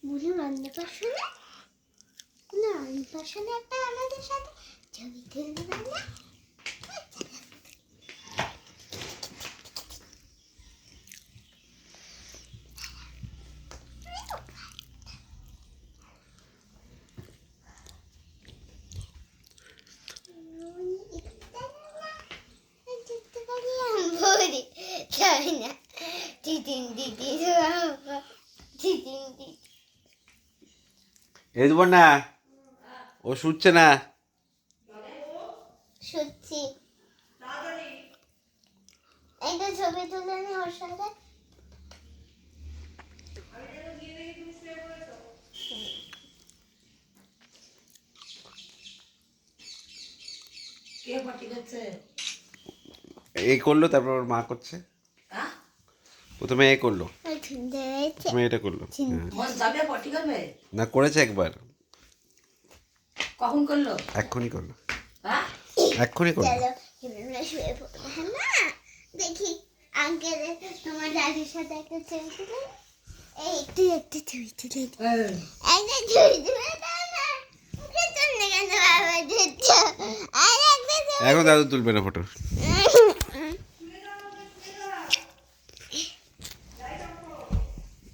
বুঝুন অন্নপ্রাশনে না, অন্নপ্রাশনে একটা আমাদের সাথে ছবি তুলবে না। এই দেবো না, ও শুচ্ছে না। সত্যি একটা ছবি তুলে নি ওর সাথে। কে পার্টি করছে? এই করলো, তারপর ওর মা করছে। হ্যাঁ? প্রথমে এ করলো, ওই চিনতে পেরেছে। প্রথমে এটা করলো। হ্যাঁ। মন যাবে পার্টি করবে? না, করেছে একবার, কখন করলো? এক্ষুনি করলো, হ্যাঁ? এক্ষুনি করলো। চলো এবার আমরা শুয়ে পড়বো। হ্যাঁ না, দেখি আঙ্কেল তোমার দাদির সাথে একটা ছবি তুলে। এই একটু একটা ছবি তুলে দিই। একটা ছবি তুলে দাও না। ওকে তুললে কেন বাবা দিচ্ছ? আর একটা ছবি এখন দাদু তুলবে না ফটো।